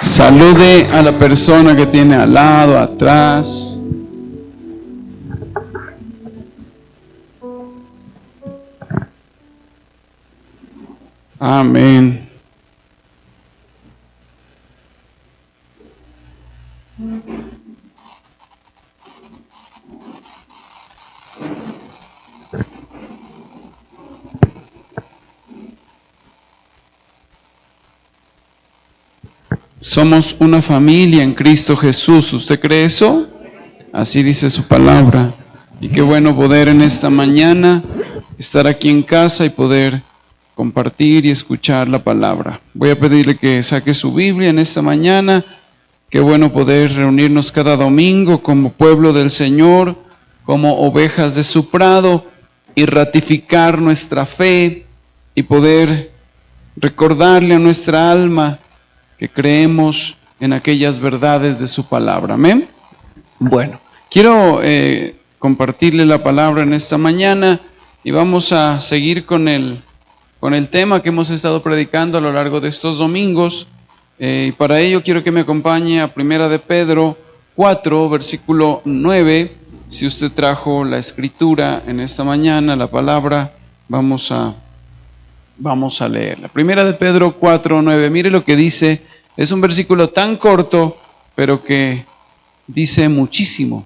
Salude a la persona que tiene al lado, atrás. Amén. Somos una familia en Cristo Jesús. ¿Usted cree eso? Así dice su palabra. Y qué bueno poder en esta mañana estar aquí en casa y poder compartir y escuchar la palabra. Voy a pedirle que saque su Biblia en esta mañana. Qué bueno poder reunirnos cada domingo como pueblo del Señor, como ovejas de su prado, y ratificar nuestra fe y poder recordarle a nuestra alma que creemos en aquellas verdades de su palabra. Amén. Bueno, quiero compartirle la palabra en esta mañana y vamos a seguir con el tema que hemos estado predicando a lo largo de estos domingos. Y para ello quiero que me acompañe a 1 de Pedro 4, versículo 9. Si usted trajo la escritura en esta mañana, la palabra, vamos a leerla. 1 de Pedro 4, 9. Mire lo que dice. Es un versículo tan corto, pero que dice muchísimo.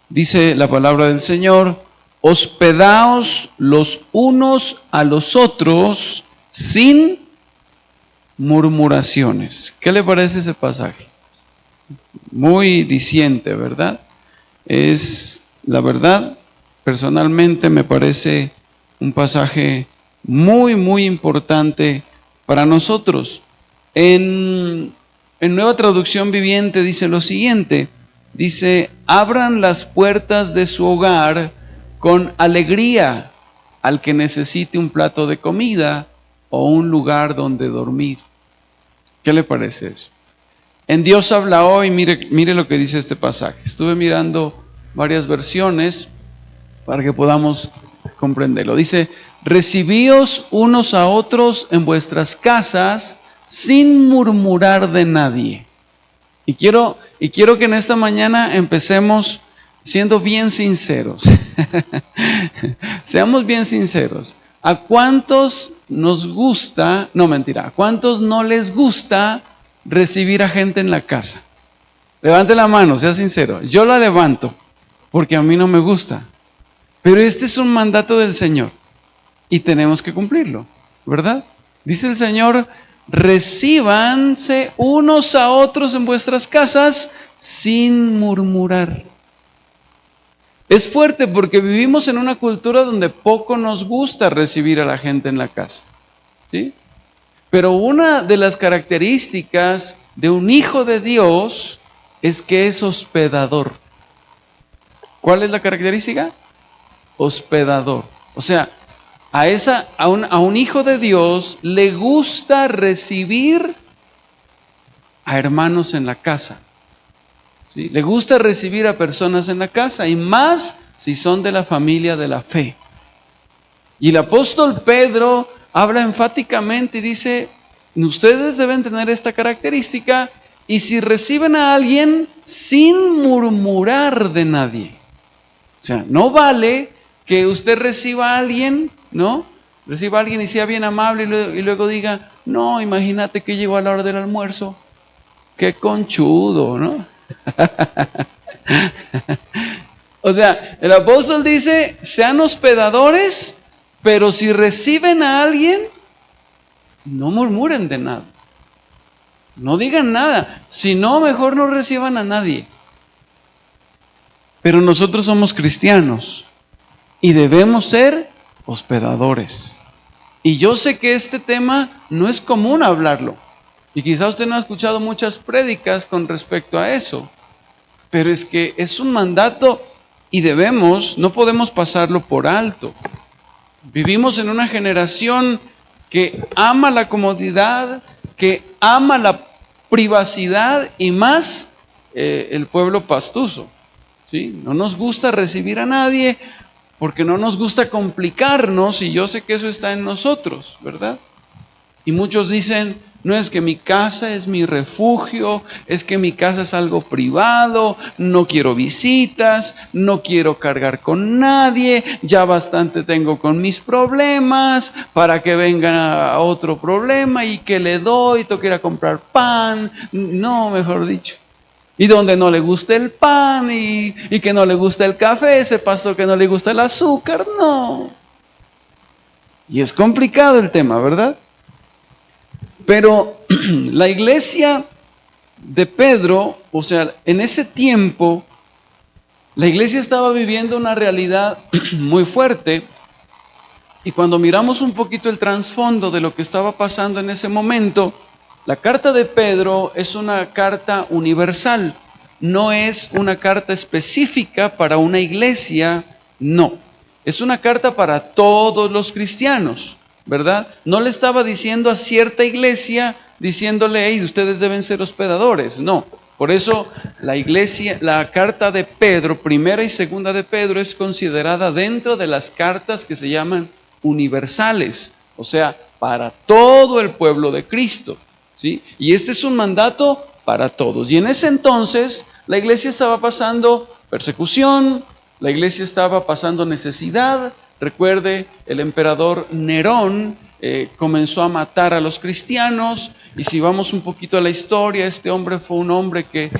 Dice la palabra del Señor: hospedaos los unos a los otros sin murmuraciones. ¿Qué le parece ese pasaje? Muy diciente, ¿verdad? Es la verdad, personalmente me parece un pasaje muy, muy importante para nosotros. En Nueva Traducción Viviente dice lo siguiente, dice: abran las puertas de su hogar con alegría al que necesite un plato de comida o un lugar donde dormir. ¿Qué le parece eso? En Dios habla hoy, mire lo que dice este pasaje. Estuve mirando varias versiones para que podamos comprenderlo. Dice: recibíos unos a otros en vuestras casas sin murmurar de nadie. Y quiero que en esta mañana empecemos siendo bien sinceros. Seamos bien sinceros. ¿A cuántos nos gusta, no mentira, a cuántos no les gusta recibir a gente en la casa? Levante la mano, sea sincero. Yo la levanto porque a mí no me gusta. Pero este es un mandato del Señor y tenemos que cumplirlo, ¿verdad? Dice el Señor: recíbanse unos a otros en vuestras casas sin murmurar. Es fuerte porque vivimos en una cultura donde poco nos gusta recibir a la gente en la casa, ¿sí? Pero una de las características de un hijo de Dios es que es hospedador. ¿Cuál es la característica? Hospedador. O sea, a un hijo de Dios le gusta recibir a hermanos en la casa, ¿sí? Le gusta recibir a personas en la casa, y más si son de la familia de la fe. Y el apóstol Pedro habla enfáticamente y dice: ustedes deben tener esta característica, y si reciben a alguien, sin murmurar de nadie. O sea, no vale que usted reciba a alguien, ¿no? Reciba a alguien y sea bien amable y luego diga: no, imagínate que llegó a la hora del almuerzo. Qué conchudo, ¿no? O sea, el apóstol dice: sean hospedadores, pero si reciben a alguien, no murmuren de nada. No digan nada. Si no, mejor no reciban a nadie. Pero nosotros somos cristianos y debemos ser hospedadores. Y yo sé que este tema no es común hablarlo. Y quizá usted no ha escuchado muchas prédicas con respecto a eso. Pero es que es un mandato y no podemos pasarlo por alto. Vivimos en una generación que ama la comodidad, que ama la privacidad, y más el pueblo pastuso, ¿sí? No nos gusta recibir a nadie porque no nos gusta complicarnos, y yo sé que eso está en nosotros, ¿verdad? Y muchos dicen: No es que mi casa es mi refugio, es que mi casa es algo privado, no quiero visitas, no quiero cargar con nadie, ya bastante tengo con mis problemas, para que venga a otro problema y que le doy, tengo que ir a comprar pan, no, mejor dicho. Y donde no le gusta el pan y que no le gusta el café, ese pastor que no le gusta el azúcar, no. Y es complicado el tema, ¿verdad? Pero la iglesia de Pedro, o sea, en ese tiempo, la iglesia estaba viviendo una realidad muy fuerte. Y cuando miramos un poquito el trasfondo de lo que estaba pasando en ese momento, la carta de Pedro es una carta universal, no es una carta específica para una iglesia, no. Es una carta para todos los cristianos, ¿verdad? No le estaba diciendo a cierta iglesia, diciéndole, hey, ustedes deben ser hospedadores, no. Por eso la carta de Pedro, primera y segunda de Pedro, es considerada dentro de las cartas que se llaman universales, o sea, para todo el pueblo de Cristo, ¿sí? Y este es un mandato para todos. Y en ese entonces la iglesia estaba pasando persecución, la iglesia estaba pasando necesidad. Recuerde, el emperador Nerón comenzó a matar a los cristianos, y si vamos un poquito a la historia, este hombre fue un hombre que,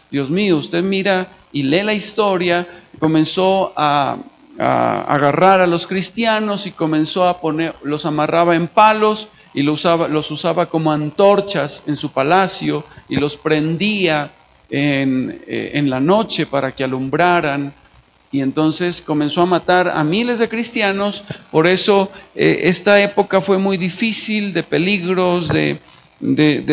Dios mío, usted mira y lee la historia, comenzó a agarrar a los cristianos y comenzó a los amarraba en palos y los usaba como antorchas en su palacio y los prendía en la noche para que alumbraran. Y entonces comenzó a matar a miles de cristianos. Por eso esta época fue muy difícil, de peligros, de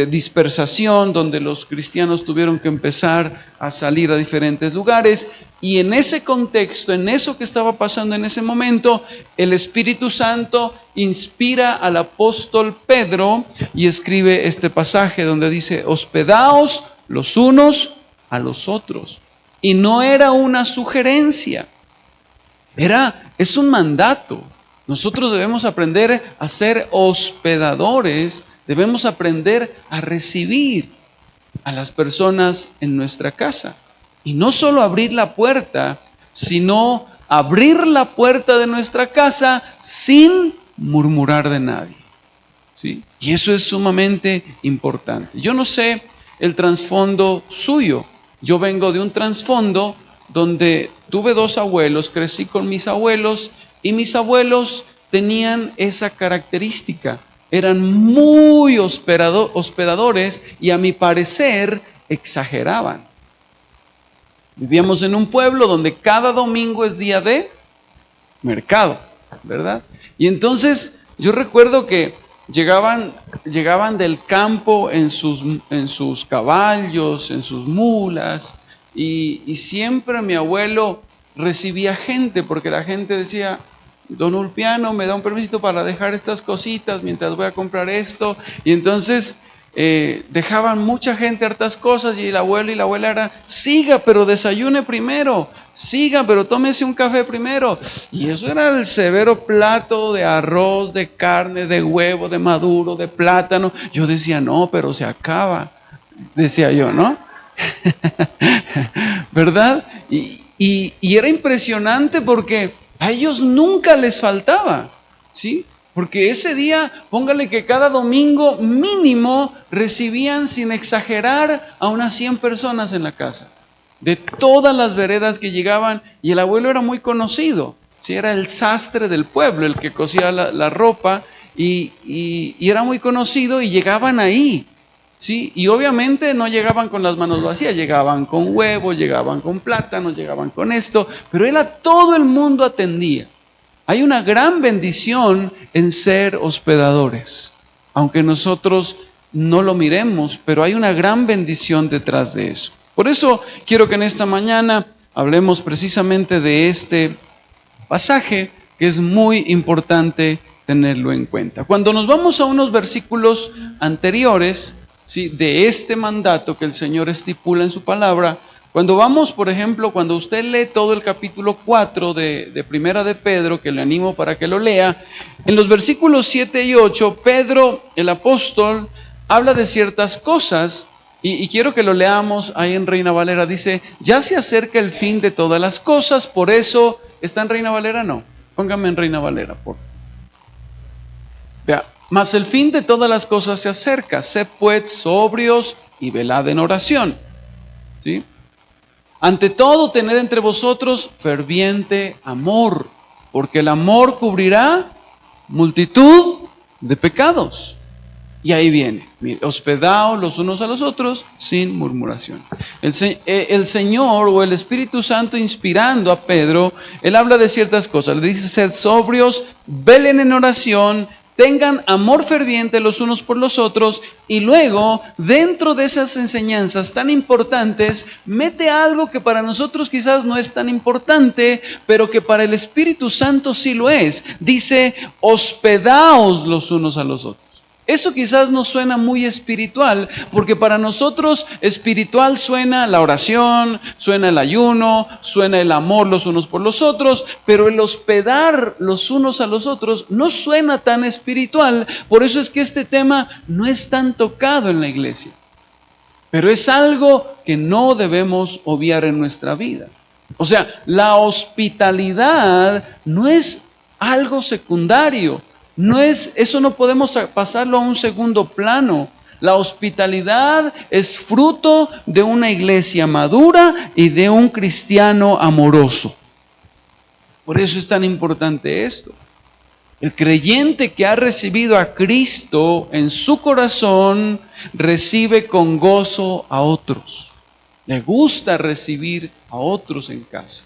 dispersación, donde los cristianos tuvieron que empezar a salir a diferentes lugares. Y en ese contexto, en eso que estaba pasando en ese momento, el Espíritu Santo inspira al apóstol Pedro y escribe este pasaje donde dice: hospedaos los unos a los otros. Y no era una sugerencia, es un mandato. Nosotros debemos aprender a ser hospedadores, debemos aprender a recibir a las personas en nuestra casa. Y no solo abrir la puerta, sino abrir la puerta de nuestra casa sin murmurar de nadie, ¿sí? Y eso es sumamente importante. Yo no sé el trasfondo suyo. Yo vengo de un trasfondo donde tuve 2 abuelos, crecí con mis abuelos, y mis abuelos tenían esa característica. Eran muy hospedadores y, a mi parecer, exageraban. Vivíamos en un pueblo donde cada domingo es día de mercado, ¿verdad? Y entonces yo recuerdo que llegaban del campo en sus caballos, en sus mulas, y siempre mi abuelo recibía gente, porque la gente decía: don Ulpiano, me da un permiso para dejar estas cositas mientras voy a comprar esto. Y entonces dejaban mucha gente hartas cosas, y el abuelo y la abuela era: siga, pero desayune primero, siga, pero tómese un café primero. Y eso era el severo plato de arroz, de carne, de huevo, de maduro, de plátano. Yo decía: no, pero se acaba, decía yo, ¿no? ¿Verdad? Y era impresionante porque a ellos nunca les faltaba, ¿sí? Porque ese día, póngale que cada domingo mínimo recibían, sin exagerar, a unas 100 personas en la casa, de todas las veredas que llegaban. Y el abuelo era muy conocido, ¿sí? Era el sastre del pueblo, el que cosía la ropa, y era muy conocido, y llegaban ahí, ¿sí? Y obviamente no llegaban con las manos vacías, llegaban con huevo, llegaban con plátano, llegaban con esto, pero todo el mundo atendía. Hay una gran bendición en ser hospedadores, aunque nosotros no lo miremos, pero hay una gran bendición detrás de eso. Por eso quiero que en esta mañana hablemos precisamente de este pasaje, que es muy importante tenerlo en cuenta. Cuando nos vamos a unos versículos anteriores, ¿sí?, de este mandato que el Señor estipula en su palabra, cuando vamos, por ejemplo, cuando usted lee todo el capítulo 4 de Primera de Pedro, que le animo para que lo lea, en los versículos 7 y 8, Pedro, el apóstol, habla de ciertas cosas y quiero que lo leamos ahí en Reina Valera. Dice, ya se acerca el fin de todas las cosas, por eso, ¿está en Reina Valera? No, póngame en Reina Valera, por favor. Vea, mas el fin de todas las cosas se acerca, sed pues sobrios y velad en oración. ¿Sí? Ante todo, tened entre vosotros ferviente amor, porque el amor cubrirá multitud de pecados. Y ahí viene, mire, hospedaos los unos a los otros sin murmuración. El Señor o el Espíritu Santo inspirando a Pedro, él habla de ciertas cosas. Le dice, sed sobrios, velen en oración, tengan amor ferviente los unos por los otros, y luego, dentro de esas enseñanzas tan importantes, mete algo que para nosotros quizás no es tan importante, pero que para el Espíritu Santo sí lo es. Dice, hospedaos los unos a los otros. Eso quizás nos suena muy espiritual, porque para nosotros espiritual suena la oración, suena el ayuno, suena el amor los unos por los otros, pero el hospedar los unos a los otros no suena tan espiritual. Por eso es que este tema no es tan tocado en la iglesia. Pero es algo que no debemos obviar en nuestra vida. O sea, la hospitalidad no es algo secundario. Eso no podemos pasarlo a un segundo plano. La hospitalidad es fruto de una iglesia madura y de un cristiano amoroso. Por eso es tan importante esto. El creyente que ha recibido a Cristo en su corazón recibe con gozo a otros. Le gusta recibir a otros en casa.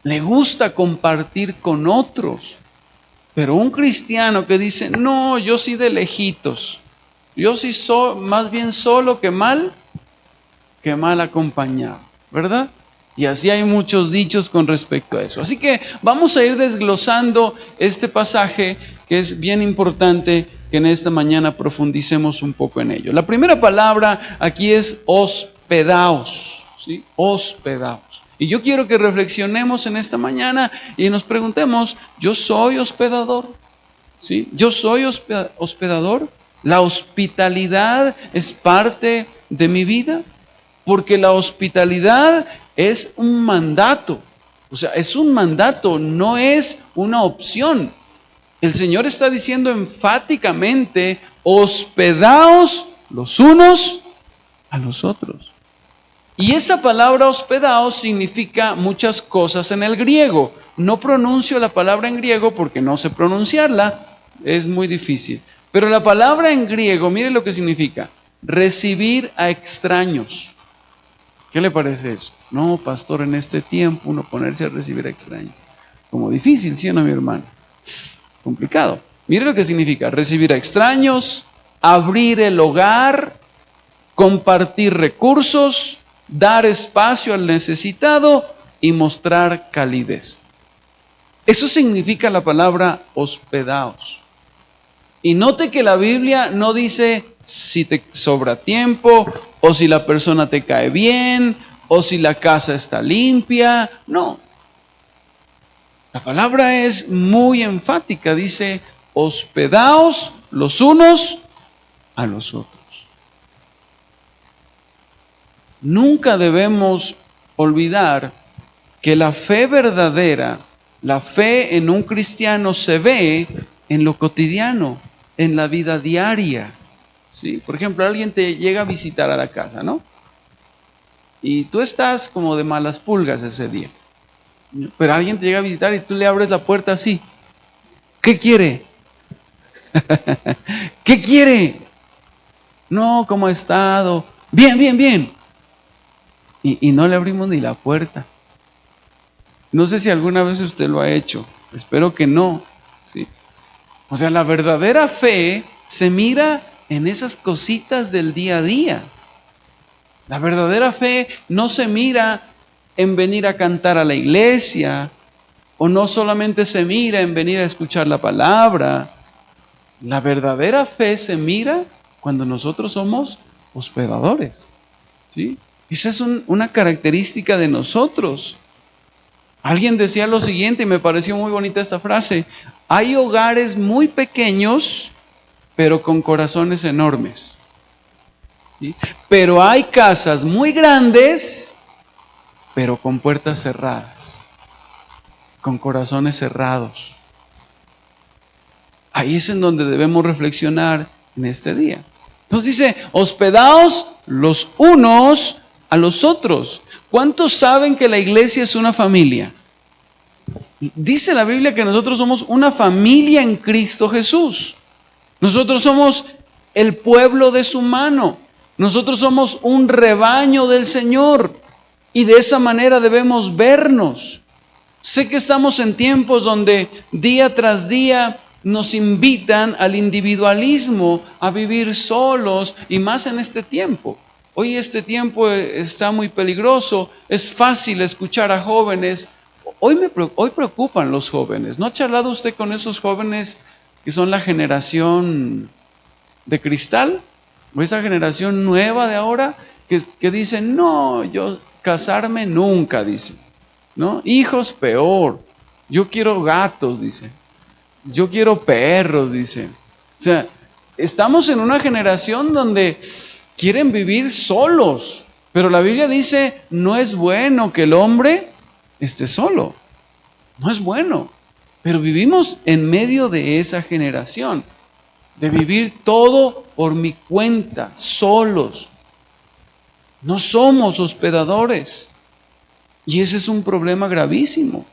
Le gusta compartir con otros. Pero un cristiano que dice, no, yo sí de lejitos, yo sí soy más bien solo que mal acompañado, ¿verdad? Y así hay muchos dichos con respecto a eso. Así que vamos a ir desglosando este pasaje que es bien importante que en esta mañana profundicemos un poco en ello. La primera palabra aquí es hospedaos, ¿sí? Hospedaos. Y yo quiero que reflexionemos en esta mañana y nos preguntemos, ¿yo soy hospedador? ¿Sí? ¿Yo soy hospedador? ¿La hospitalidad es parte de mi vida? Porque la hospitalidad es un mandato. O sea, es un mandato, no es una opción. El Señor está diciendo enfáticamente, hospedaos los unos a los otros. Y esa palabra hospedaos significa muchas cosas en el griego. No pronuncio la palabra en griego porque no sé pronunciarla, es muy difícil. Pero la palabra en griego, mire lo que significa, recibir a extraños. ¿Qué le parece eso? No, pastor, en este tiempo uno ponerse a recibir a extraños. Como difícil, ¿sí o no, mi hermano? Complicado. Mire lo que significa, recibir a extraños, abrir el hogar, compartir recursos, dar espacio al necesitado y mostrar calidez. Eso significa la palabra hospedaos. Y note que la Biblia no dice si te sobra tiempo, o si la persona te cae bien, o si la casa está limpia. No. La palabra es muy enfática. Dice, hospedaos los unos a los otros. Nunca debemos olvidar que la fe verdadera, la fe en un cristiano se ve en lo cotidiano, en la vida diaria. ¿Sí? Por ejemplo, alguien te llega a visitar a la casa, ¿no? Y tú estás como de malas pulgas ese día. Pero alguien te llega a visitar y tú le abres la puerta así. ¿Qué quiere? ¿Qué quiere? No, ¿cómo ha estado? Bien, bien, bien. Y no le abrimos ni la puerta. No sé si alguna vez usted lo ha hecho. Espero que no. ¿Sí? O sea, la verdadera fe se mira en esas cositas del día a día. La verdadera fe no se mira en venir a cantar a la iglesia, o no solamente se mira en venir a escuchar la palabra. La verdadera fe se mira cuando nosotros somos hospedadores. ¿Sí? Esa es una característica de nosotros. Alguien decía lo siguiente y me pareció muy bonita esta frase: hay hogares muy pequeños pero con corazones enormes. ¿Sí? Pero hay casas muy grandes, pero con puertas cerradas, con corazones cerrados. Ahí es en donde debemos reflexionar en este día. Nos dice, hospedaos los unos a los otros. ¿Cuántos saben que la iglesia es una familia? Dice la Biblia que nosotros somos una familia en Cristo Jesús. Nosotros somos el pueblo de su mano. Nosotros somos un rebaño del Señor. Y de esa manera debemos vernos. Sé que estamos en tiempos donde día tras día nos invitan al individualismo, a vivir solos, y más en este tiempo. Hoy este tiempo está muy peligroso, es fácil escuchar a jóvenes. Hoy preocupan los jóvenes. ¿No ha charlado usted con esos jóvenes que son la generación de cristal? ¿O esa generación nueva de ahora que dicen, no, yo casarme nunca, dicen, ¿no? Hijos peor, yo quiero gatos, dicen. Yo quiero perros, dice. O sea, estamos en una generación donde quieren vivir solos. Pero la Biblia dice, no es bueno que el hombre esté solo. No es bueno. Pero vivimos en medio de esa generación. De vivir todo por mi cuenta, solos. No somos hospedadores. Y ese es un problema gravísimo.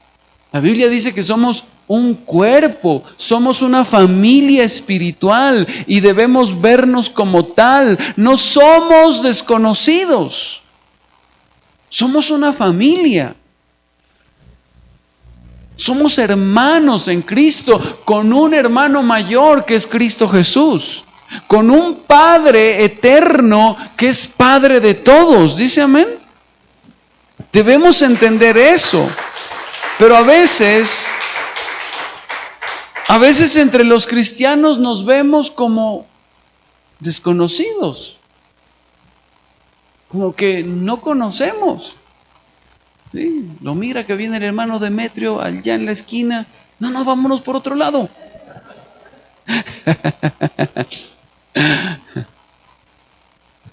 La Biblia dice que somos un cuerpo, somos una familia espiritual y debemos vernos como tal. No somos desconocidos, somos una familia. Somos hermanos en Cristo, con un hermano mayor que es Cristo Jesús, con un Padre eterno que es Padre de todos. ¿Dice amén? Debemos entender eso. Pero a veces entre los cristianos nos vemos como desconocidos, como que no conocemos. ¿Sí? Lo mira que viene el hermano Demetrio allá en la esquina. No, vámonos por otro lado.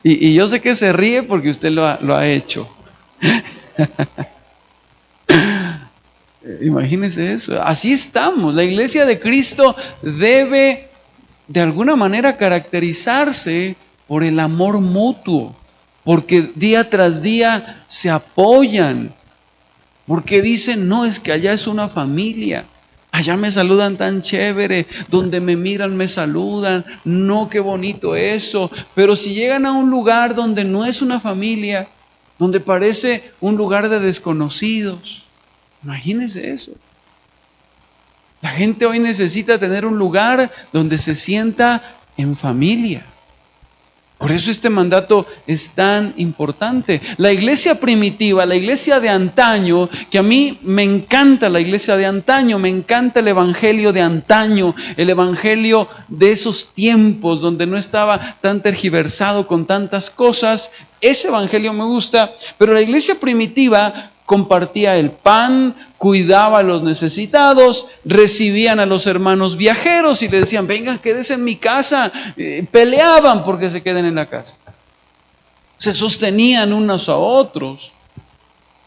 y yo sé que se ríe porque usted lo ha hecho. Imagínense eso. Así estamos. La iglesia de Cristo debe de alguna manera caracterizarse por el amor mutuo, porque día tras día se apoyan, porque dicen, no, es que allá es una familia, allá me saludan tan chévere, donde me miran me saludan, no, qué bonito eso. Pero si llegan a un lugar donde no es una familia, donde parece un lugar de desconocidos, imagínense eso. La gente hoy necesita tener un lugar donde se sienta en familia. Por eso este mandato es tan importante. La iglesia primitiva, la iglesia de antaño, que a mí me encanta la iglesia de antaño, me encanta el evangelio de antaño, el evangelio de esos tiempos donde no estaba tan tergiversado con tantas cosas. Ese evangelio me gusta, pero la iglesia primitiva compartía el pan, cuidaba a los necesitados, recibían a los hermanos viajeros y le decían, vengan, quédense en mi casa. Peleaban porque se queden en la casa. Se sostenían unos a otros.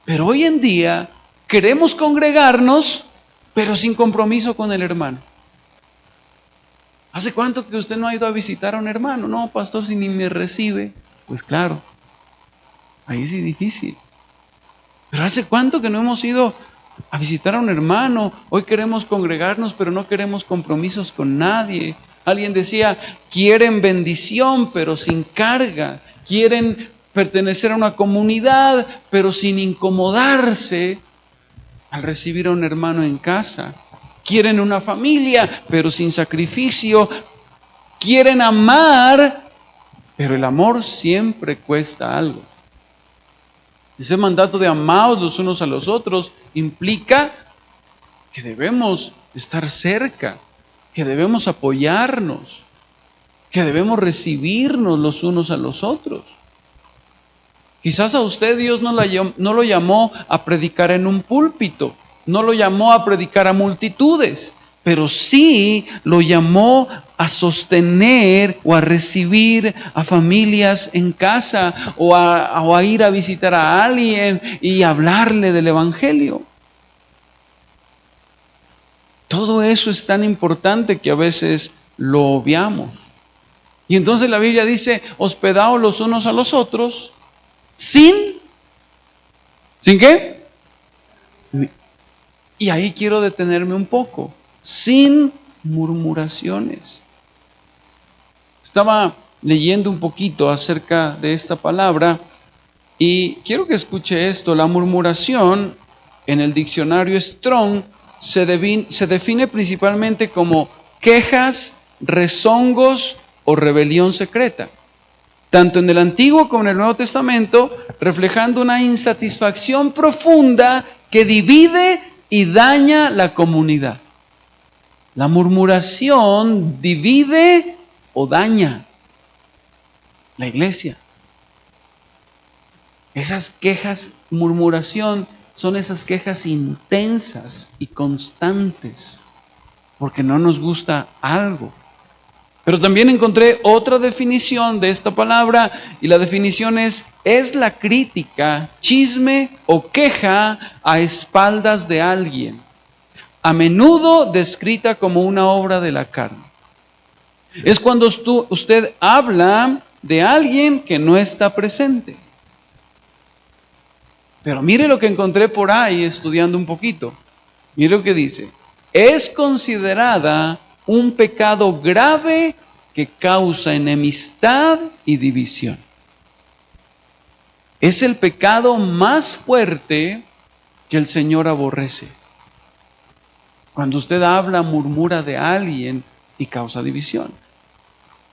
Pero hoy en día queremos congregarnos, pero sin compromiso con el hermano. ¿Hace cuánto que usted no ha ido a visitar a un hermano? No, pastor, si ni me recibe. Pues claro, ahí sí difícil. Pero ¿hace cuánto que no hemos ido a visitar a un hermano? Hoy queremos congregarnos, pero no queremos compromisos con nadie. Alguien decía, quieren bendición, pero sin carga. Quieren pertenecer a una comunidad, pero sin incomodarse al recibir a un hermano en casa. Quieren una familia, pero sin sacrificio. Quieren amar, pero el amor siempre cuesta algo. Ese mandato de amaos los unos a los otros implica que debemos estar cerca, que debemos apoyarnos, que debemos recibirnos los unos a los otros. Quizás a usted Dios no lo llamó a predicar en un púlpito, no lo llamó a predicar a multitudes. pero sí lo llamó a sostener o a recibir a familias en casa o a ir a visitar a alguien y hablarle del Evangelio. Todo eso es tan importante que a veces lo obviamos. Y entonces la Biblia dice, hospedaos los unos a los otros, ¿sin qué? Y ahí quiero detenerme un poco, sin murmuraciones. Estaba leyendo un poquito acerca de esta palabra y quiero que escuche esto. La murmuración en el diccionario Strong se define principalmente como quejas, rezongos o rebelión secreta, tanto en el Antiguo como en el Nuevo Testamento, reflejando una insatisfacción profunda que divide y daña la comunidad. La murmuración divide o daña la iglesia. Esas quejas, murmuración, son esas quejas intensas y constantes, porque no nos gusta algo. Pero también encontré otra definición de esta palabra, y la definición es la crítica, chisme o queja a espaldas de alguien, a menudo descrita como una obra de la carne. Es cuando usted habla de alguien que no está presente. Pero mire lo que encontré por ahí estudiando un poquito. Mire lo que dice. Es considerada un pecado grave que causa enemistad y división. Es el pecado más fuerte que el Señor aborrece. Cuando usted habla, murmura de alguien y causa división.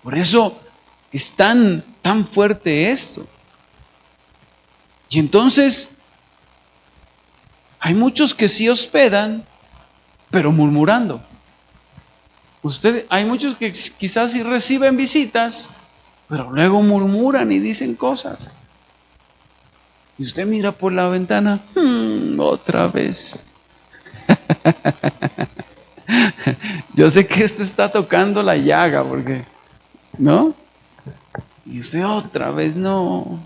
Por eso es tan fuerte esto. Y entonces hay muchos que sí hospedan, pero murmurando. Hay muchos que quizás sí reciben visitas, pero luego murmuran y dicen cosas. Y usted mira por la ventana, otra vez. Yo sé que esto está tocando la llaga, porque, ¿no? Y usted otra vez, no,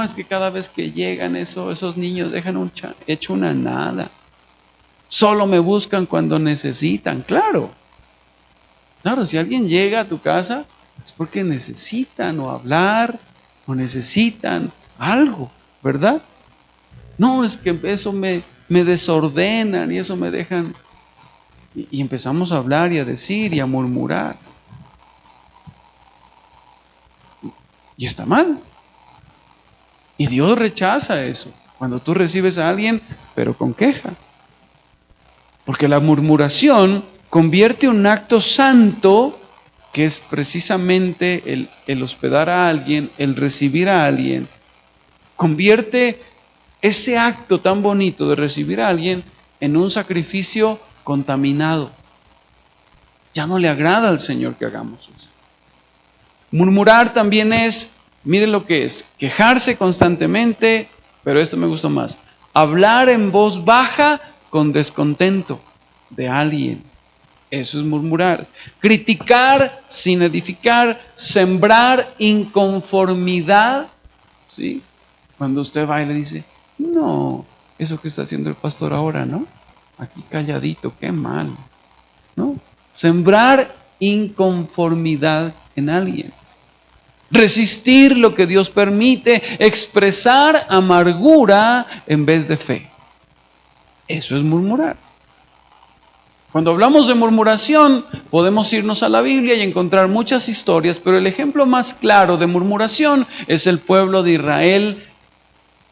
es que cada vez que llegan esos niños dejan hecho una nada. Solo me buscan cuando necesitan, claro. Claro, si alguien llega a tu casa es porque necesitan o hablar o necesitan algo, ¿verdad? No, es que eso me desordenan y eso me dejan. Y empezamos a hablar y a decir y a murmurar. Y está mal. Y Dios rechaza eso. Cuando tú recibes a alguien, pero con queja. Porque la murmuración convierte un acto santo, que es precisamente el hospedar a alguien, el recibir a alguien, convierte ese acto tan bonito de recibir a alguien en un sacrificio contaminado. Ya no le agrada al Señor que hagamos eso. Murmurar también es, mire lo que es, quejarse constantemente, pero esto me gusta más, hablar en voz baja con descontento de alguien. Eso es murmurar. Criticar sin edificar, sembrar inconformidad, ¿sí? Cuando usted va y le dice, no, eso que está haciendo el pastor ahora, ¿no? Aquí calladito, qué mal, ¿no? Sembrar inconformidad en alguien. Resistir lo que Dios permite, expresar amargura en vez de fe. Eso es murmurar. Cuando hablamos de murmuración, podemos irnos a la Biblia y encontrar muchas historias, pero el ejemplo más claro de murmuración es el pueblo de Israel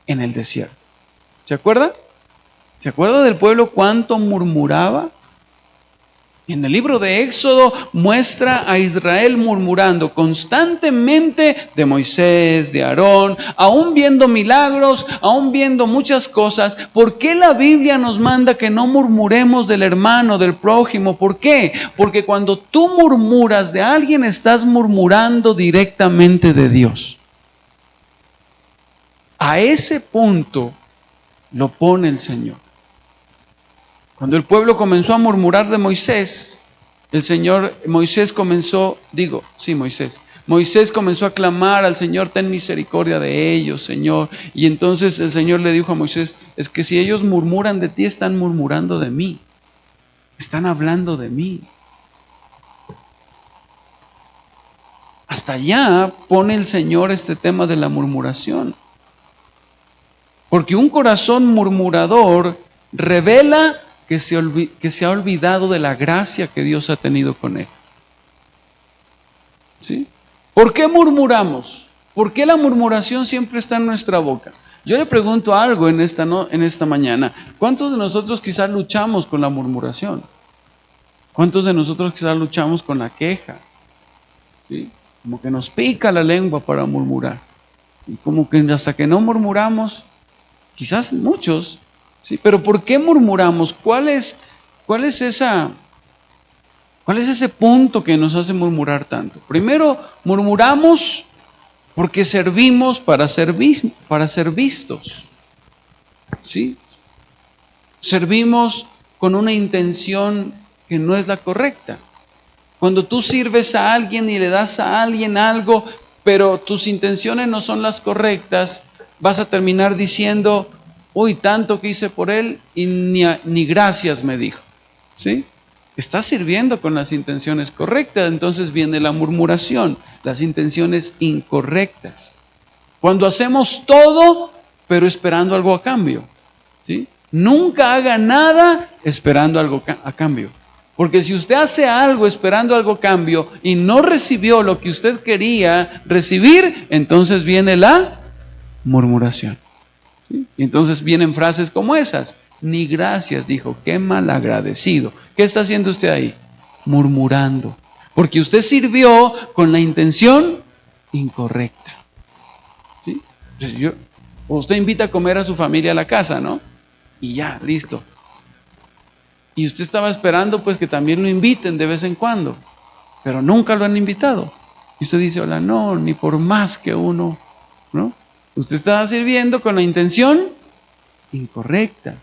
en el desierto. ¿Se acuerda? ¿Se acuerda del pueblo cuánto murmuraba? En el libro de Éxodo muestra a Israel murmurando constantemente de Moisés, de Aarón, aún viendo milagros, aún viendo muchas cosas. ¿Por qué la Biblia nos manda que no murmuremos del hermano, del prójimo? ¿Por qué? Porque cuando tú murmuras de alguien, estás murmurando directamente de Dios. A ese punto lo pone el Señor. Cuando el pueblo comenzó a murmurar de Moisés, Moisés comenzó a clamar al Señor: ten misericordia de ellos, Señor. Y entonces el Señor le dijo a Moisés: es que si ellos murmuran de ti, están murmurando de mí, están hablando de mí. Hasta allá pone el Señor este tema de la murmuración. Porque un corazón murmurador revela que se ha olvidado de la gracia que Dios ha tenido con él. ¿Sí? ¿Por qué murmuramos? ¿Por qué la murmuración siempre está en nuestra boca? Yo le pregunto algo en esta mañana. ¿Cuántos de nosotros quizás luchamos con la murmuración? ¿Cuántos de nosotros quizás luchamos con la queja? ¿Sí? Como que nos pica la lengua para murmurar. Y como que hasta que no murmuramos, quizás muchos, ¿sí? Pero ¿por qué murmuramos? ¿Cuál es ese punto que nos hace murmurar tanto? Primero, murmuramos porque servimos para ser vistos. ¿Sí? Servimos con una intención que no es la correcta. Cuando tú sirves a alguien y le das a alguien algo, pero tus intenciones no son las correctas, vas a terminar diciendo: uy, tanto que hice por él y ni gracias me dijo. ¿Sí? Estás sirviendo con las intenciones correctas, entonces viene la murmuración, las intenciones incorrectas. Cuando hacemos todo, pero esperando algo a cambio. ¿Sí? Nunca haga nada esperando algo a cambio. Porque si usted hace algo esperando algo a cambio y no recibió lo que usted quería recibir, entonces viene la murmuración. ¿Sí? Y entonces vienen frases como esas: ni gracias dijo, qué malagradecido. ¿Qué está haciendo usted ahí? Murmurando. Porque usted sirvió con la intención incorrecta. ¿Sí? Usted invita a comer a su familia a la casa, ¿no? Y ya, listo. Y usted estaba esperando pues que también lo inviten de vez en cuando, pero nunca lo han invitado. Y usted dice: hola, no, ni por más que uno, ¿no? Usted estaba sirviendo con la intención incorrecta.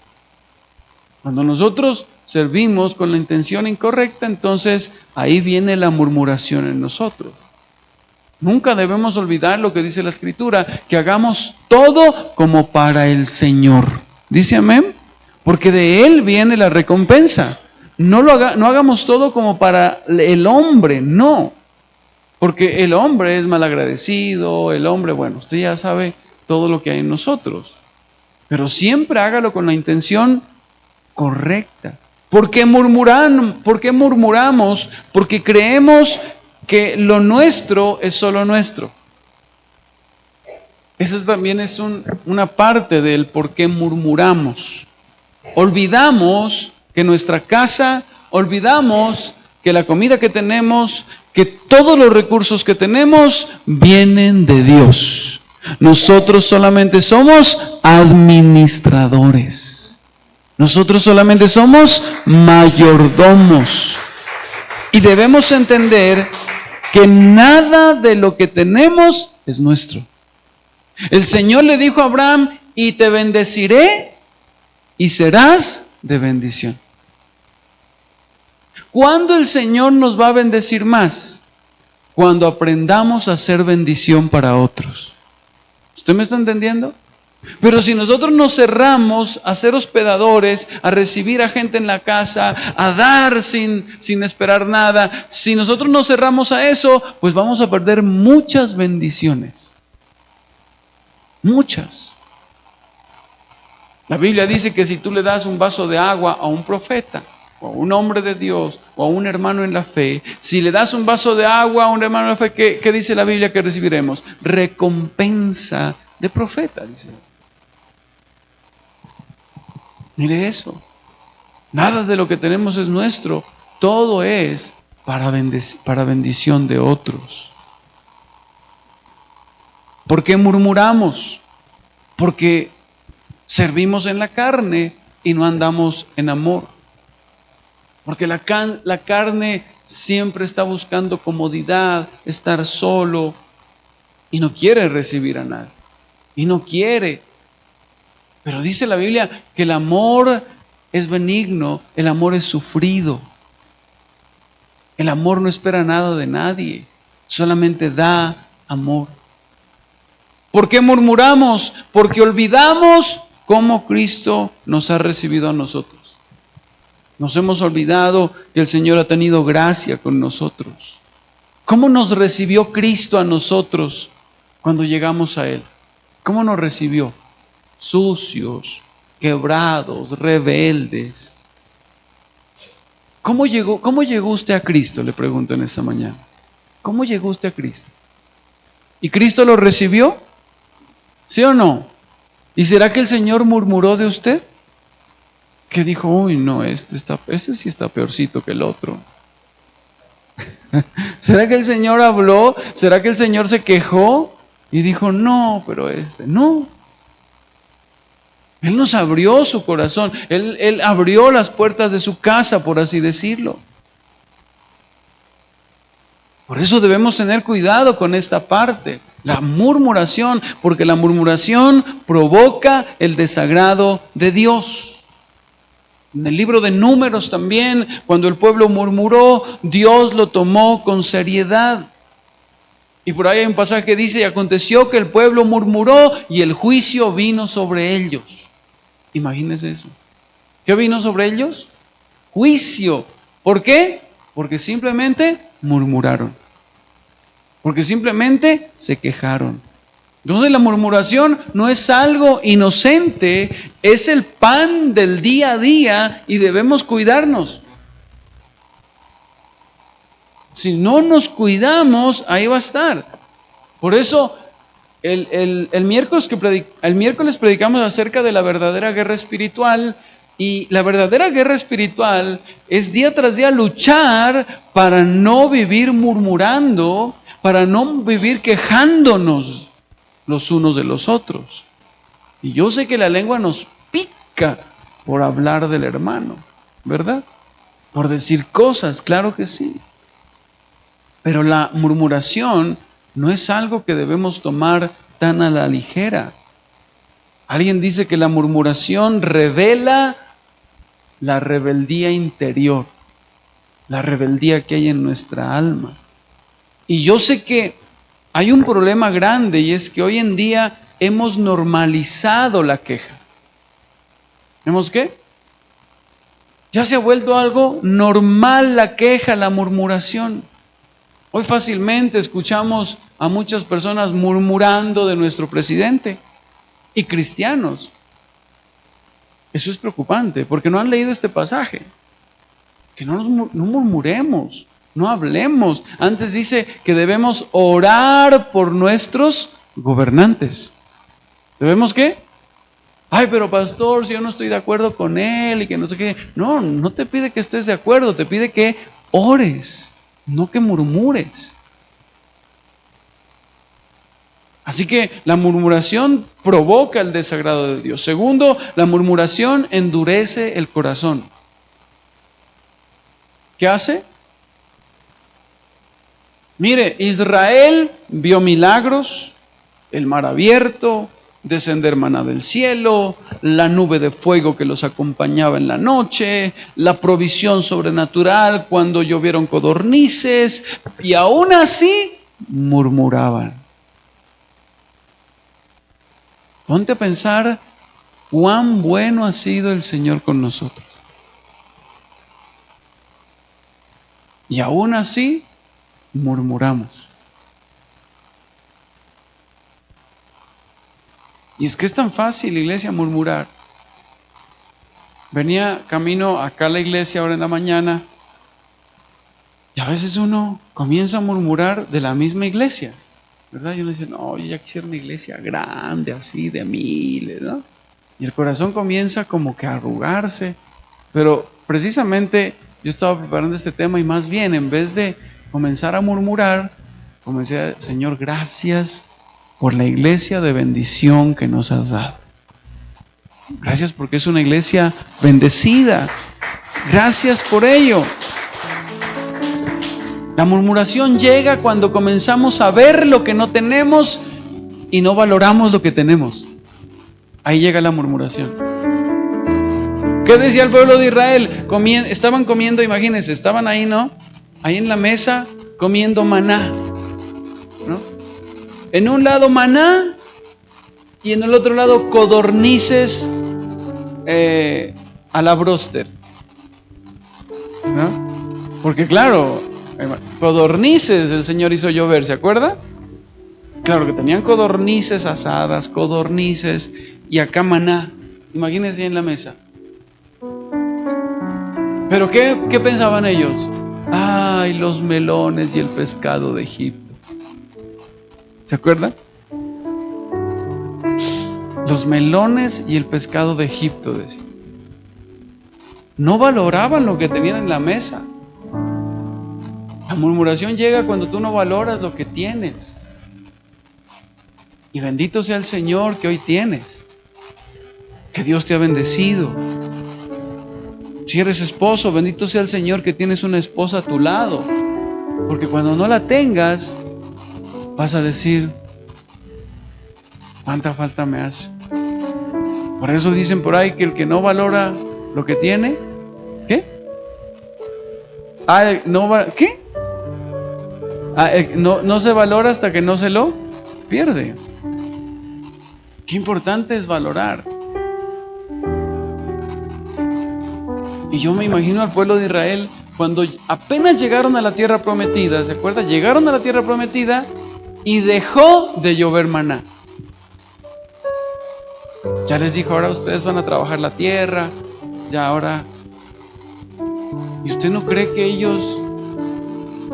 Cuando nosotros servimos con la intención incorrecta, entonces ahí viene la murmuración en nosotros. Nunca debemos olvidar lo que dice la Escritura, que hagamos todo como para el Señor. ¿Dice amén? Porque de Él viene la recompensa. No hagamos todo como para el hombre, no. Porque el hombre es malagradecido, el hombre, bueno, usted ya sabe todo lo que hay en nosotros. Pero siempre hágalo con la intención correcta. ¿Por qué murmuramos? Porque creemos que lo nuestro es solo nuestro. Esa también es una parte del por qué murmuramos. Olvidamos que nuestra casa, olvidamos que la comida que tenemos, que todos los recursos que tenemos vienen de Dios. Nosotros solamente somos administradores. Nosotros solamente somos mayordomos. Y debemos entender que nada de lo que tenemos es nuestro. El Señor le dijo a Abraham: y te bendeciré y serás de bendición. ¿Cuándo el Señor nos va a bendecir más? Cuando aprendamos a ser bendición para otros. ¿Usted me está entendiendo? Pero si nosotros nos cerramos a ser hospedadores, a recibir a gente en la casa, a dar sin esperar nada, si nosotros nos cerramos a eso, pues vamos a perder muchas bendiciones. Muchas. La Biblia dice que si tú le das un vaso de agua a un profeta, o a un hombre de Dios, o a un hermano en la fe, si le das un vaso de agua a un hermano en la fe, ¿qué dice la Biblia que recibiremos? Recompensa de profeta, dice. Mire eso. Nada de lo que tenemos es nuestro. Todo es para bendición de otros. ¿Por qué murmuramos? Porque servimos en la carne y no andamos en amor. Porque la carne siempre está buscando comodidad, estar solo, y no quiere recibir a nadie. Y no quiere. Pero dice la Biblia que el amor es benigno, el amor es sufrido. El amor no espera nada de nadie, solamente da amor. ¿Por qué murmuramos? Porque olvidamos cómo Cristo nos ha recibido a nosotros. Nos hemos olvidado que el Señor ha tenido gracia con nosotros. ¿Cómo nos recibió Cristo a nosotros cuando llegamos a Él? ¿Cómo nos recibió? Sucios, quebrados, rebeldes. ¿Cómo llegó usted a Cristo? Le pregunto en esta mañana. ¿Cómo llegó usted a Cristo? ¿Y Cristo lo recibió? ¿Sí o no? ¿Y será que el Señor murmuró de usted? Que dijo, uy, no, ese sí está peorcito que el otro. ¿Será que el Señor habló? ¿Será que el Señor se quejó? Y dijo, no, pero no. Él nos abrió su corazón. Él abrió las puertas de su casa, por así decirlo. Por eso debemos tener cuidado con esta parte, la murmuración, porque la murmuración provoca el desagrado de Dios. En el libro de Números también, cuando el pueblo murmuró, Dios lo tomó con seriedad. Y por ahí hay un pasaje que dice, y aconteció que el pueblo murmuró y el juicio vino sobre ellos. Imagínense eso. ¿Qué vino sobre ellos? Juicio. ¿Por qué? Porque simplemente murmuraron. Porque simplemente se quejaron. Entonces la murmuración no es algo inocente, es el pan del día a día y debemos cuidarnos. Si no nos cuidamos, ahí va a estar. Por eso el miércoles predicamos acerca de la verdadera guerra espiritual. Y la verdadera guerra espiritual es día tras día luchar para no vivir murmurando, para no vivir quejándonos los unos de los otros. Y yo sé que la lengua nos pica por hablar del hermano, ¿verdad? Por decir cosas, claro que sí. Pero la murmuración no es algo que debemos tomar tan a la ligera. Alguien dice que la murmuración revela la rebeldía interior, la rebeldía que hay en nuestra alma. Y yo sé que hay un problema grande y es que hoy en día hemos normalizado la queja. ¿Hemos qué? Ya se ha vuelto algo normal la queja, la murmuración. Hoy fácilmente escuchamos a muchas personas murmurando de nuestro presidente y cristianos. Eso es preocupante porque no han leído este pasaje. Que no murmuremos, no hablemos. Antes dice que debemos orar por nuestros gobernantes. ¿Debemos qué? Ay, pero pastor, si yo no estoy de acuerdo con él y que no sé qué. No, no te pide que estés de acuerdo, te pide que ores, no que murmures. Así que la murmuración provoca el desagrado de Dios. Segundo, la murmuración endurece el corazón. ¿Qué hace? Mire, Israel vio milagros, el mar abierto, descender maná del cielo, la nube de fuego que los acompañaba en la noche, la provisión sobrenatural cuando llovieron codornices, y aún así murmuraban. Ponte a pensar cuán bueno ha sido el Señor con nosotros. Y aún así murmuramos. Y es que es tan fácil, iglesia, murmurar. Venía camino acá a la iglesia ahora en la mañana y a veces uno comienza a murmurar de la misma iglesia, ¿verdad? Y uno dice, no, yo ya quisiera una iglesia grande, así, de miles, ¿no? Y el corazón comienza como que a arrugarse. Pero precisamente yo estaba preparando este tema y más bien en vez de comenzar a murmurar, comencé a decir, Señor, gracias por la iglesia de bendición que nos has dado. Gracias porque es una iglesia bendecida. Gracias por ello. La murmuración llega cuando comenzamos a ver lo que no tenemos y no valoramos lo que tenemos. Ahí llega la murmuración. ¿Qué decía el pueblo de Israel? Estaban comiendo, imagínense, estaban ahí, ¿no? Ahí en la mesa comiendo maná, ¿no? En un lado maná y en el otro lado codornices a la bróster, ¿no? Porque claro, codornices el Señor hizo llover, ¿se acuerda? Claro que tenían codornices asadas, codornices y acá maná. Imagínense en la mesa. Pero ¿qué pensaban ellos? Ay, los melones y el pescado de Egipto. ¿Se acuerdan? Los melones y el pescado de Egipto, decían. No valoraban lo que tenían en la mesa. La murmuración llega cuando tú no valoras lo que tienes. Y bendito sea el Señor que hoy tienes. Que Dios te ha bendecido. Si eres esposo, bendito sea el Señor que tienes una esposa a tu lado. Porque cuando no la tengas, vas a decir, ¿cuánta falta me hace? Por eso dicen por ahí que el que no valora lo que tiene, ¿qué? ¿Qué? No se valora hasta que no se lo pierde. Qué importante es valorar. Y yo me imagino al pueblo de Israel cuando apenas llegaron a la tierra prometida, ¿se acuerda? Llegaron a la tierra prometida y dejó de llover maná. Ya les dijo, ahora ustedes van a trabajar la tierra, ya ahora. ¿Y usted no cree que ellos,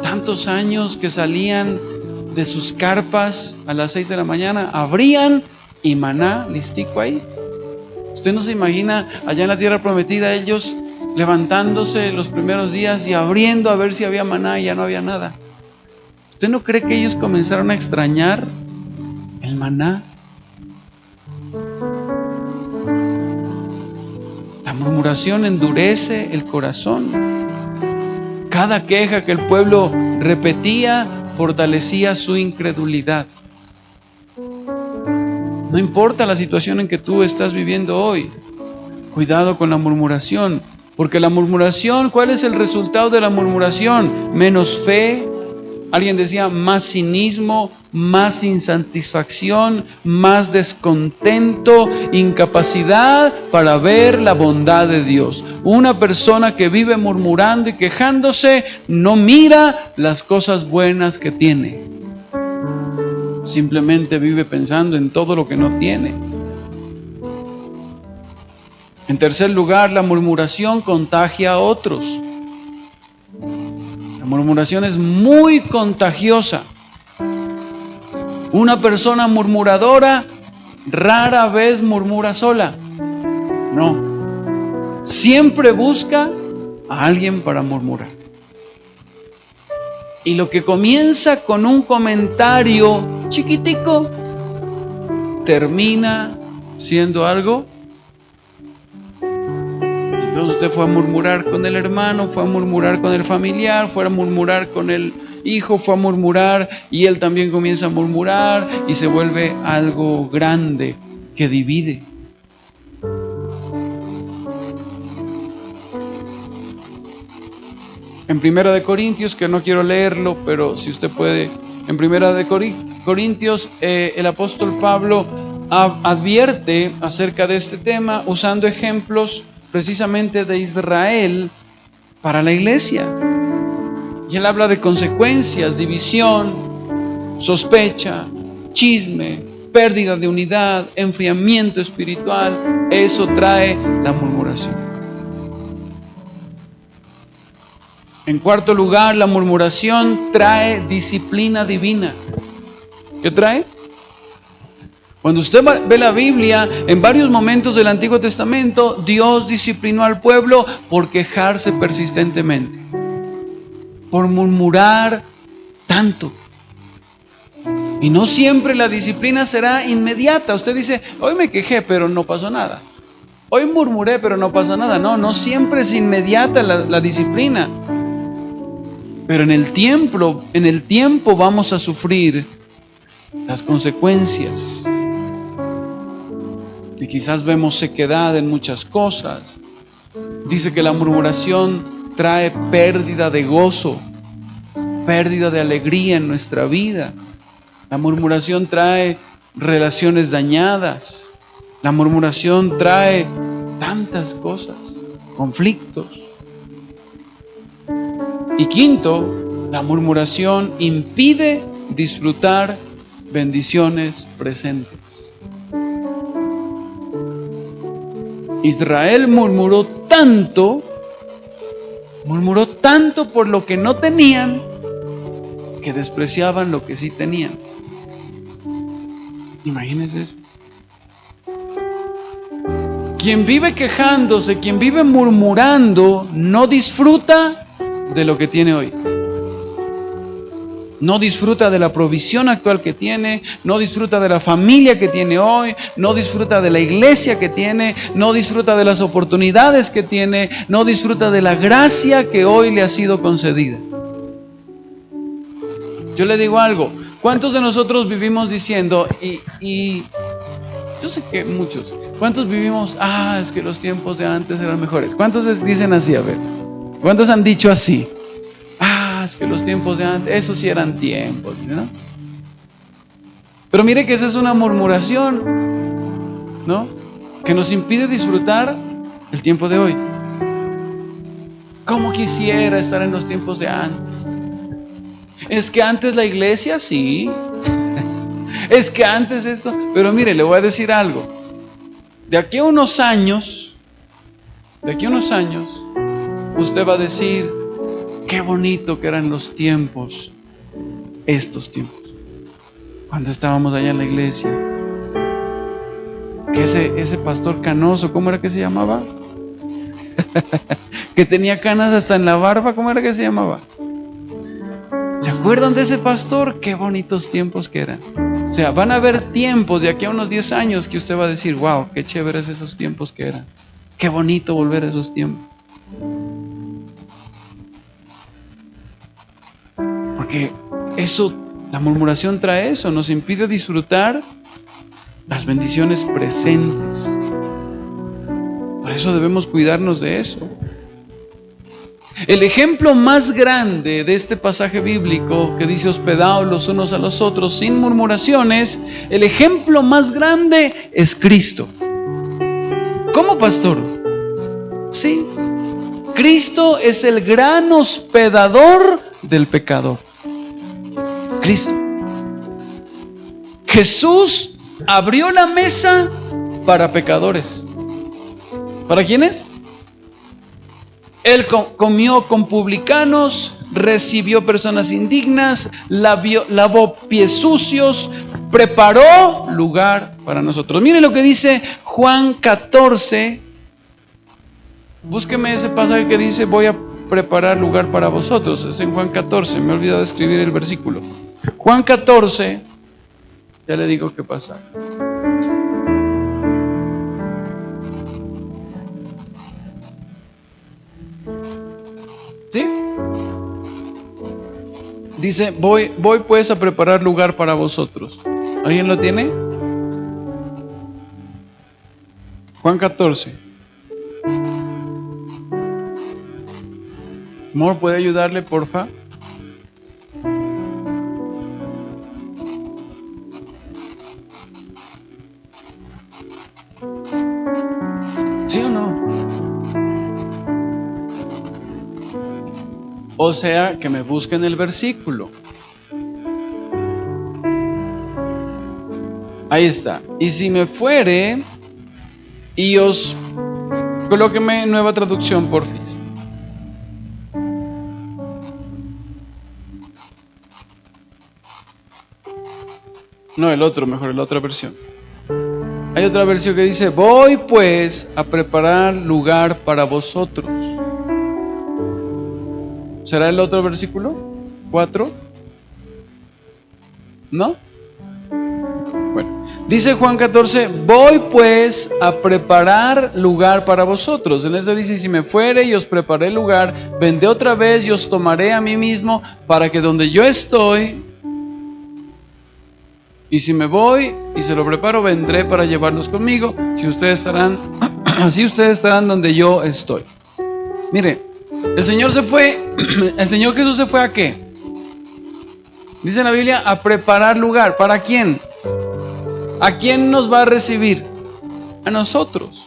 tantos años que salían de sus carpas a las 6 de la mañana, abrían y maná listico ahí? ¿Usted no se imagina allá en la tierra prometida ellos levantándose los primeros días y abriendo a ver si había maná y ya no había nada? ¿Usted no cree que ellos comenzaron a extrañar el maná? La murmuración endurece el corazón. Cada queja que el pueblo repetía fortalecía su incredulidad. No importa la situación en que tú estás viviendo hoy, cuidado con la murmuración, porque la murmuración, ¿cuál es el resultado de la murmuración? Menos fe. Alguien decía, más cinismo, más insatisfacción, más descontento, incapacidad para ver la bondad de Dios. Una persona que vive murmurando y quejándose no mira las cosas buenas que tiene. Simplemente vive pensando en todo lo que no tiene. En tercer lugar, la murmuración contagia a otros. La murmuración es muy contagiosa. Una persona murmuradora rara vez murmura sola. No. Siempre busca a alguien para murmurar. Y lo que comienza con un comentario chiquitico termina siendo algo. Entonces usted fue a murmurar con el hermano, fue a murmurar con el familiar, fue a murmurar con el hijo, fue a murmurar y él también comienza a murmurar y se vuelve algo grande que divide. En Primera de Corintios, que no quiero leerlo, pero si usted puede, en Primera de Corintios, el apóstol Pablo advierte acerca de este tema usando ejemplos precisamente de Israel para la iglesia. Y él habla de consecuencias, división, sospecha, chisme, pérdida de unidad, enfriamiento espiritual. Eso trae la murmuración. En cuarto lugar, la murmuración trae disciplina divina. ¿Qué trae? Cuando usted ve la Biblia, en varios momentos del Antiguo Testamento, Dios disciplinó al pueblo por quejarse persistentemente, por murmurar tanto. Y no siempre la disciplina será inmediata. Usted dice, hoy me quejé, pero no pasó nada. Hoy murmuré, pero no pasa nada. No siempre es inmediata la disciplina. Pero en el tiempo vamos a sufrir las consecuencias. Y quizás vemos sequedad en muchas cosas. Dice que la murmuración trae pérdida de gozo, pérdida de alegría en nuestra vida. La murmuración trae relaciones dañadas. La murmuración trae tantas cosas, conflictos. Y quinto, la murmuración impide disfrutar bendiciones presentes. Israel murmuró tanto por lo que no tenían, que despreciaban lo que sí tenían. Imagínense eso. Quien vive quejándose, quien vive murmurando, no disfruta de lo que tiene hoy. No disfruta de la provisión actual que tiene, no disfruta de la familia que tiene hoy, no disfruta de la iglesia que tiene, no disfruta de las oportunidades que tiene, no disfruta de la gracia que hoy le ha sido concedida. Yo le digo algo, ¿cuántos de nosotros vivimos diciendo, y yo sé que muchos, ¿cuántos vivimos, es que los tiempos de antes eran mejores? ¿Cuántos dicen así? A ver, ¿cuántos han dicho así? Es que los tiempos de antes, esos sí eran tiempos, ¿no? Pero mire que esa es una murmuración, ¿no? Que nos impide disfrutar el tiempo de hoy. ¿Cómo quisiera estar en los tiempos de antes? Es que antes la iglesia sí, es que antes esto, pero mire, le voy a decir algo. De aquí a unos años, usted va a decir, qué bonito que eran los tiempos, estos tiempos, cuando estábamos allá en la iglesia. Que ese pastor canoso, ¿cómo era que se llamaba? Que tenía canas hasta en la barba, ¿cómo era que se llamaba? ¿Se acuerdan de ese pastor? Qué bonitos tiempos que eran. O sea, van a haber tiempos de aquí a unos 10 años que usted va a decir, wow, qué chéveres esos tiempos que eran. Qué bonito volver a esos tiempos. Porque eso, la murmuración trae eso, nos impide disfrutar las bendiciones presentes. Por eso debemos cuidarnos de eso. El ejemplo más grande de este pasaje bíblico que dice hospedaos los unos a los otros sin murmuraciones, el ejemplo más grande es Cristo. ¿Cómo, pastor? Sí, Cristo es el gran hospedador del pecador. Cristo. Jesús abrió la mesa para pecadores. ¿Para quiénes? Él comió con publicanos, recibió personas indignas, lavó pies sucios, preparó lugar para nosotros. Miren lo que dice Juan 14. Búsqueme ese pasaje que dice voy a preparar lugar para vosotros. Es en Juan 14, me he olvidado de escribir el versículo. Juan 14, ya le digo qué pasa. ¿Sí? Dice, voy pues a preparar lugar para vosotros. ¿Alguien lo tiene? Juan 14. Amor, ¿puede ayudarle, porfa? ¿Sí o no? O sea, que me busquen el versículo. Ahí está. Y si me fuere, y os... Colóqueme nueva traducción, porfis. No, el otro, mejor, la otra versión. Hay otra versión que dice, voy pues a preparar lugar para vosotros. ¿Será el otro versículo? 4. ¿No? Bueno, dice Juan 14, voy pues a preparar lugar para vosotros. En ese dice, si me fuere y os preparé lugar, vendré otra vez y os tomaré a mí mismo, para que donde yo estoy, y si me voy y se lo preparo, vendré para llevarlos conmigo, así ustedes estarán donde yo estoy. Mire, el Señor Jesús se fue ¿a qué? Dice la Biblia, a preparar lugar. ¿Para quién? ¿A quién nos va a recibir? A nosotros.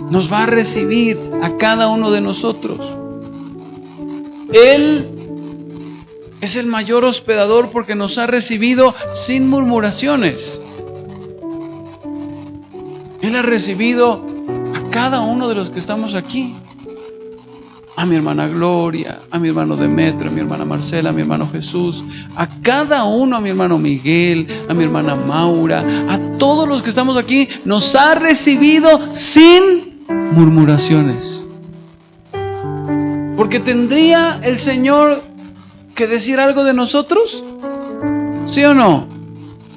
Nos va a recibir a cada uno de nosotros. Él es el mayor hospedador porque nos ha recibido sin murmuraciones. Él ha recibido a cada uno de los que estamos aquí. A mi hermana Gloria, a mi hermano Demetrio, a mi hermana Marcela, a mi hermano Jesús, a cada uno, a mi hermano Miguel, a mi hermana Maura, a todos los que estamos aquí, nos ha recibido sin murmuraciones. Porque tendría el Señor que decir algo de nosotros, ¿sí o no?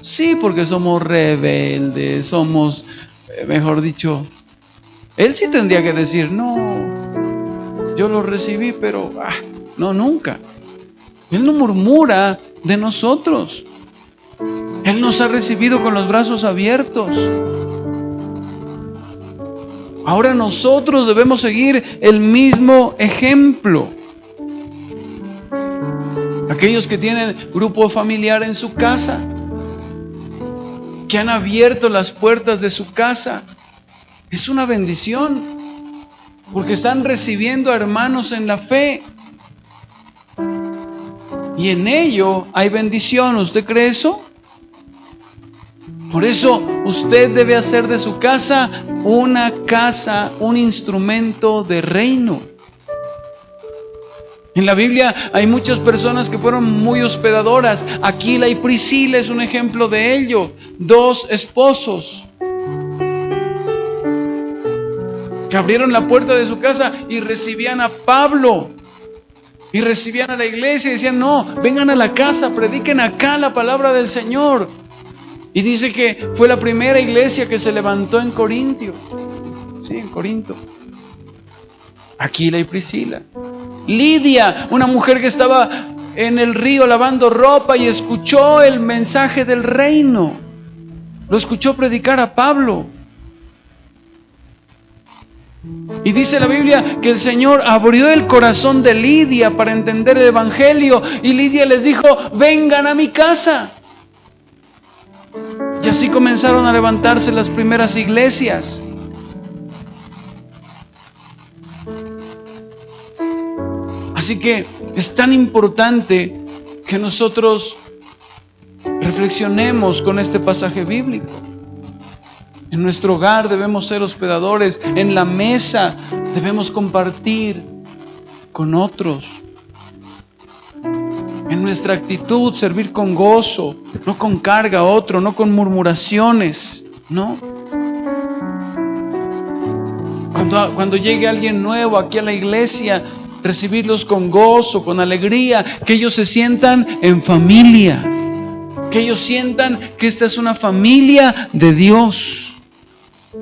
Sí, porque somos rebeldes, somos, mejor dicho, Él sí tendría que decir, no, yo lo recibí, pero no, nunca. Él no murmura de nosotros. Él nos ha recibido con los brazos abiertos. Ahora nosotros debemos seguir el mismo ejemplo. Aquellos que tienen grupo familiar en su casa, que han abierto las puertas de su casa, es una bendición. Porque están recibiendo a hermanos en la fe. Y en ello hay bendición. ¿Usted cree eso? Por eso usted debe hacer de su casa una casa, un instrumento de reino. En la Biblia hay muchas personas que fueron muy hospedadoras. Aquila y Priscila es un ejemplo de ello. 2 esposos que abrieron la puerta de su casa y recibían a Pablo y recibían a la iglesia y decían, no, vengan a la casa, prediquen acá la palabra del Señor. Y dice que fue la primera iglesia que se levantó en Corintio. Sí, en Corinto. Aquila y Priscila. Lidia, una mujer que estaba en el río lavando ropa y escuchó el mensaje del reino. Lo escuchó predicar a Pablo. Y dice la Biblia que el Señor abrió el corazón de Lidia para entender el evangelio. Y Lidia les dijo, vengan a mi casa. Y así comenzaron a levantarse las primeras iglesias. Así que es tan importante que nosotros reflexionemos con este pasaje bíblico. En nuestro hogar debemos ser hospedadores. En la mesa debemos compartir con otros. En nuestra actitud servir con gozo, no con carga a otro, no con murmuraciones, ¿no? Cuando llegue alguien nuevo aquí a la iglesia, recibirlos con gozo, con alegría, que ellos se sientan en familia, que ellos sientan que esta es una familia de Dios.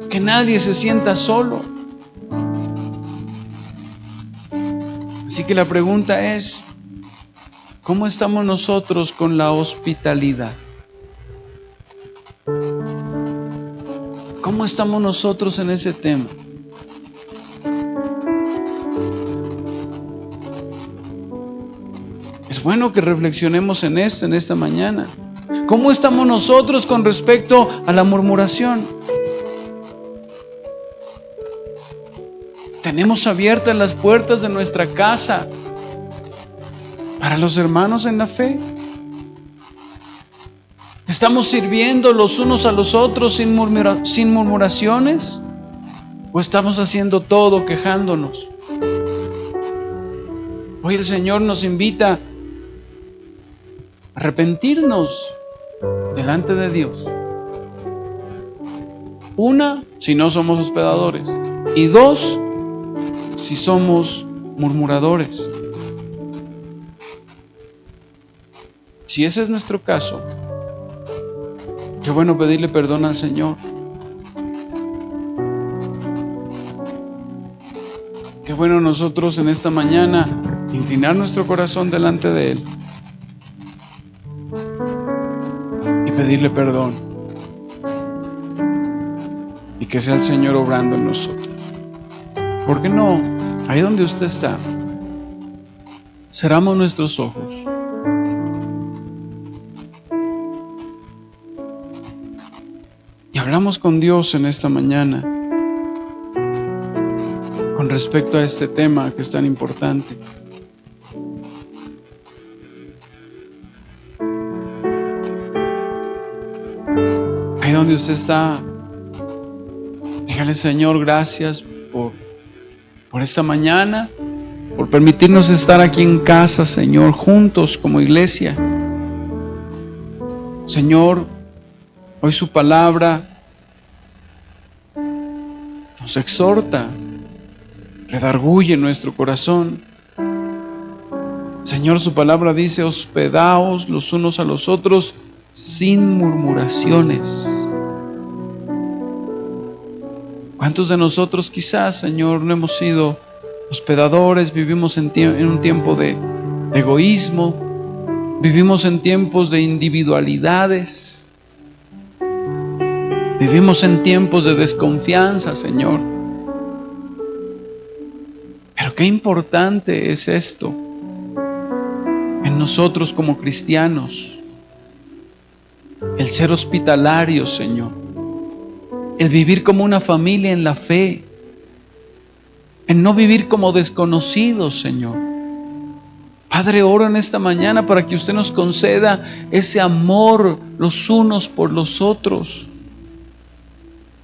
Que nadie se sienta solo. Así que la pregunta es, ¿cómo estamos nosotros con la hospitalidad? ¿Cómo estamos nosotros en ese tema? Es bueno que reflexionemos en esto en esta mañana. ¿Cómo estamos nosotros con respecto a la murmuración? Tenemos abiertas las puertas de nuestra casa para los hermanos en la fe. ¿Estamos sirviendo los unos a los otros sin murmuraciones? ¿O estamos haciendo todo quejándonos? Hoy el Señor nos invita a arrepentirnos delante de Dios. 1, si no somos hospedadores. Y 2, si somos murmuradores. Si ese es nuestro caso, qué bueno pedirle perdón al Señor. Qué bueno nosotros en esta mañana inclinar nuestro corazón delante de Él y pedirle perdón. Y que sea el Señor obrando en nosotros. ¿Por qué no Ahí donde usted está, cerramos nuestros ojos. Y hablamos con Dios en esta mañana con respecto a este tema que es tan importante. Ahí donde usted está, dígale: Señor, gracias por esta mañana, por permitirnos estar aquí en casa, Señor, juntos como iglesia. Señor, hoy su palabra nos exhorta, redarguye nuestro corazón. Señor, su palabra dice: hospedaos los unos a los otros sin murmuraciones. ¿Cuántos de nosotros quizás, Señor, no hemos sido hospedadores? Vivimos en un tiempo de egoísmo, vivimos en tiempos de individualidades, vivimos en tiempos de desconfianza, Señor. Pero qué importante es esto en nosotros como cristianos, el ser hospitalarios, Señor, el vivir como una familia en la fe, en no vivir como desconocidos, Señor. Padre, oro en esta mañana para que usted nos conceda ese amor los unos por los otros.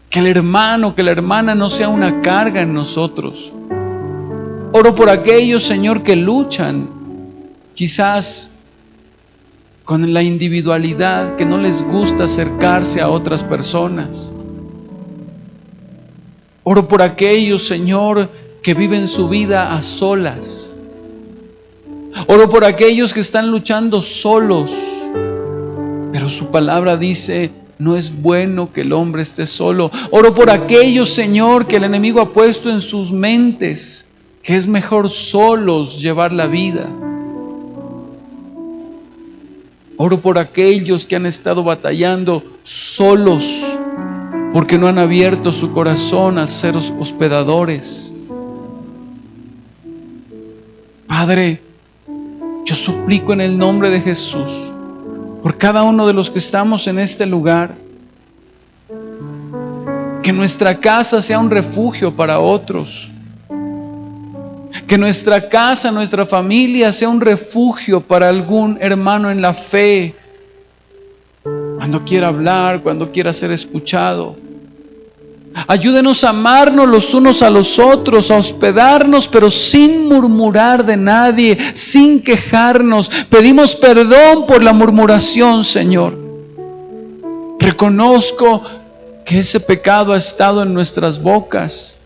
Que el hermano, que la hermana no sea una carga en nosotros. Oro por aquellos, Señor, que luchan quizás con la individualidad, que no les gusta acercarse a otras personas. Oro por aquellos, Señor, que viven su vida a solas. Oro por aquellos que están luchando solos. Pero su palabra dice: no es bueno que el hombre esté solo. Oro por aquellos, Señor, que el enemigo ha puesto en sus mentes, que es mejor solos llevar la vida. Oro por aquellos que han estado batallando solos, porque no han abierto su corazón a ser hospedadores. Padre, yo suplico en el nombre de Jesús, por cada uno de los que estamos en este lugar, que nuestra casa sea un refugio para otros. Que nuestra casa, nuestra familia sea un refugio para algún hermano en la fe, cuando quiera hablar, cuando quiera ser escuchado. Ayúdenos a amarnos los unos a los otros, a hospedarnos, pero sin murmurar de nadie, sin quejarnos. Pedimos perdón por la murmuración, Señor. Reconozco que ese pecado ha estado en nuestras bocas.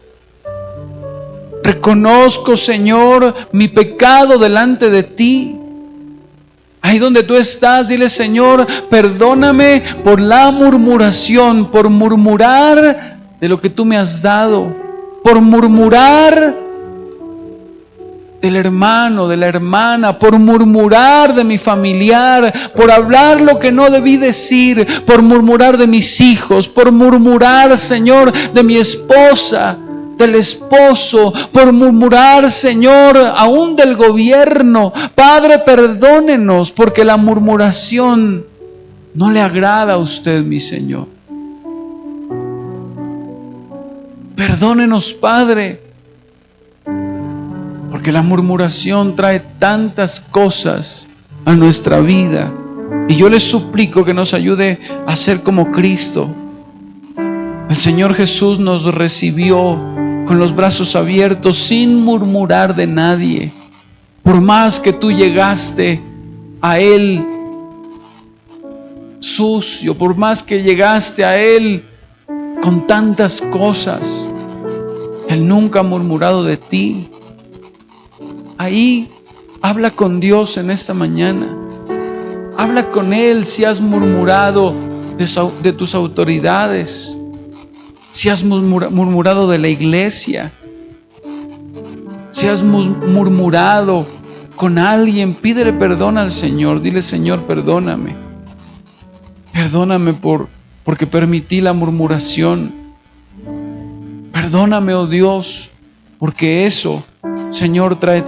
Reconozco, Señor, mi pecado delante de ti. Ahí donde tú estás, dile: Señor, perdóname por la murmuración, por murmurar de lo que tú me has dado, por murmurar del hermano, de la hermana, por murmurar de mi familiar, por hablar lo que no debí decir, por murmurar de mis hijos, por murmurar, Señor, de mi esposa, del esposo, por murmurar, Señor, aún del gobierno. Padre, perdónenos, porque la murmuración no le agrada a usted, mi Señor. Perdónenos, Padre, porque la murmuración trae tantas cosas a nuestra vida. Y yo les suplico que nos ayude a ser como Cristo. El Señor Jesús nos recibió con los brazos abiertos, sin murmurar de nadie. Por más que tú llegaste a Él sucio, por más que llegaste a Él con tantas cosas, Él nunca ha murmurado de ti. Ahí habla con Dios en esta mañana. Habla con Él si has murmurado de tus autoridades, si has murmurado de la iglesia, si has murmurado con alguien. Pídele perdón al Señor. Dile: Señor, perdóname. Perdóname porque permití la murmuración. Perdóname, oh Dios, porque eso Señor, trae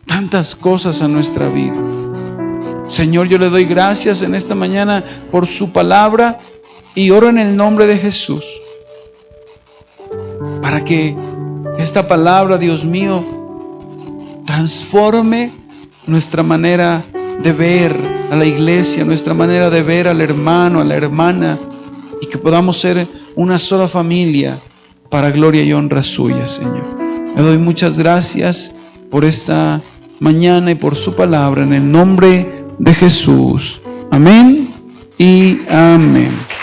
tantas cosas a nuestra vida. Señor, yo le doy gracias en esta mañana por su palabra y oro en el nombre de Jesús para que esta palabra, Dios mío, transforme nuestra manera de ver a la iglesia, nuestra manera de ver al hermano, a la hermana, y que podamos ser una sola familia para gloria y honra suya, Señor. Le doy muchas gracias por esta mañana y por su palabra en el nombre de Jesús. Amén y amén.